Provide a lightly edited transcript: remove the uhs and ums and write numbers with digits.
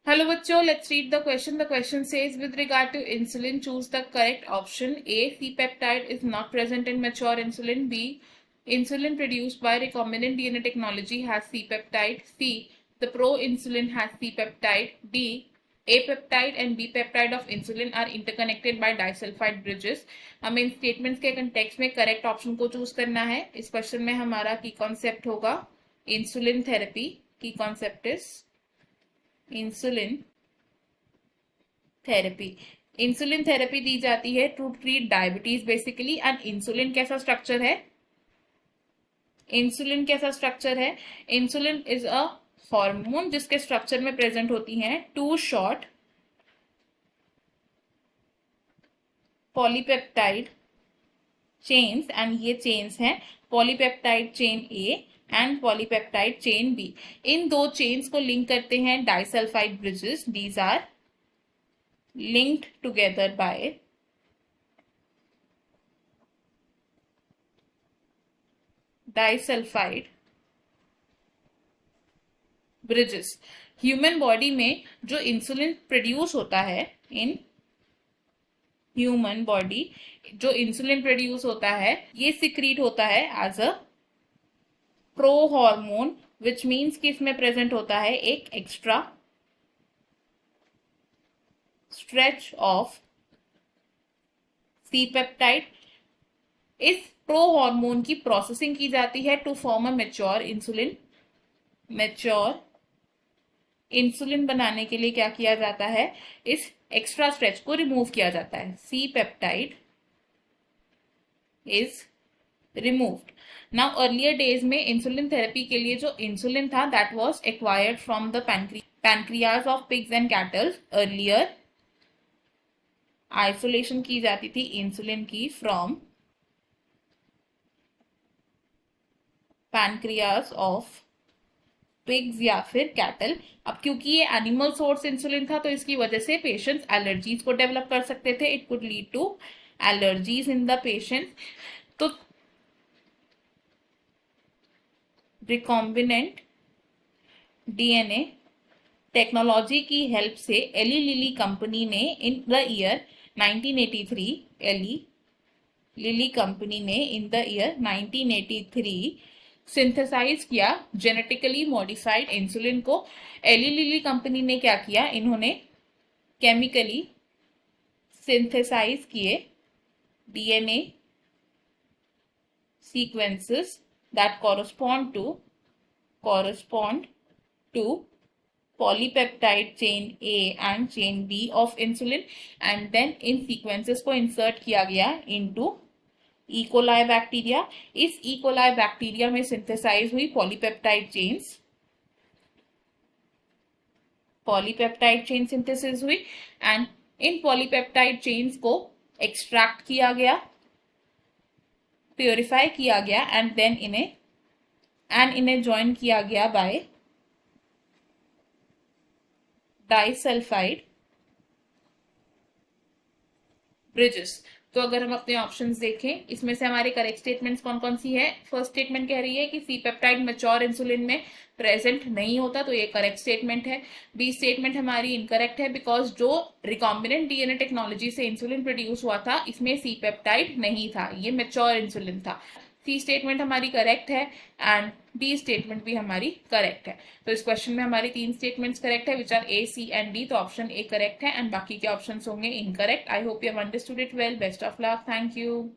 Hello बच्चों, let's read the question. The question says, with regard to insulin, choose the correct option. A. C-peptide is not present in mature insulin. B. Insulin produced by recombinant DNA technology has C-peptide. C. The pro-insulin has C-peptide. D. A peptide and B peptide of insulin are interconnected by disulfide bridges. हमें इन statements के context में correct option को choose करना है. इस question में हमारा की कॉन्सेप्ट होगा insulin therapy. Key concept is insulin therapy. Insulin therapy दी जाती है to treat diabetes basically. And insulin कैसा स्ट्रक्चर है? इंसुलिन कैसा स्ट्रक्चर है? इंसुलिन इज अ हार्मोन जिसके स्ट्रक्चर में प्रेजेंट होती हैं two short polypeptide chains. And ये चेन्स हैं polypeptide chain A and polypeptide chain B. इन दो चेन्स को लिंक करते हैं disulfide bridges. These are linked together by disulfide bridges. Human body में जो इंसुलिन प्रोड्यूस होता है, इन ह्यूमन बॉडी जो इंसुलिन प्रोड्यूस होता है ये सिक्रीट होता है as a pro hormone, which means कि इसमें प्रेजेंट होता है एक extra stretch of C peptide. इस प्रो हार्मोन की प्रोसेसिंग की जाती है to form a mature insulin. Mature insulin बनाने के लिए क्या किया जाता है? इस एक्स्ट्रा स्ट्रेच को रिमूव किया जाता है. C peptide is removed. Now earlier days में इंसुलिन थेरेपी के लिए जो इंसुलिन था that was acquired from the pancreas of pigs and cattle. Earlier isolation की जाती थी इंसुलिन की फ्रॉम पैनक्रियाज ऑफ पिग्स या फिर कैटल. अब क्योंकि ये एनिमल सोर्स इंसुलिन था तो इसकी वजह से पेशेंट्स एलर्जीज को डेवलप कर सकते थे. It could lead to allergies in the patient. तो रिकॉम्बिनेंट डीएनए टेक्नोलॉजी की हेल्प से एली लिली कंपनी ने in the year 1983 Eli lily company ने इन द ईयर 1983 सिंथेसाइज किया जेनेटिकली मॉडिफाइड इंसुलिन को. एली लिली कंपनी ने क्या किया? इन्होंने केमिकली सिंथेसाइज किए DNA sequences that correspond to polypeptide chain A and chain B of insulin, and then in sequences को insert किया गया into E. coli bacteria. इस E. coli बैक्टीरिया में synthesize हुई पॉलीपेप्टाइड चेन synthesis हुई and in polypeptide chains को extract किया गया, प्योरीफाई किया गया एंड देन इन्हें ज्वाइन किया गया बाय डाइसल्फाइड ब्रिजेस. तो अगर हम अपने ऑप्शंस देखें इसमें से हमारे करेक्ट स्टेटमेंट्स कौन कौन सी है? फर्स्ट स्टेटमेंट कह रही है कि सी पेप्टाइड मैच्योर इंसुलिन में प्रेजेंट नहीं होता, तो ये करेक्ट स्टेटमेंट है. बी स्टेटमेंट हमारी इनकरेक्ट है बिकॉज जो रिकॉम्बिनेंट डीएनए टेक्नोलॉजी से इंसुलिन प्रोड्यूस हुआ था इसमें सी पेप्टाइड नहीं था, ये मैच्योर इंसुलिन था. सी स्टेटमेंट हमारी करेक्ट है एंड डी स्टेटमेंट भी हमारी करेक्ट है. तो इस क्वेश्चन में हमारी तीन स्टेटमेंट्स करेक्ट है which are A, C and D. तो ऑप्शन ए करेक्ट है एंड बाकी के ऑप्शंस होंगे incorrect. I hope you have understood it well. Best of luck. Thank you.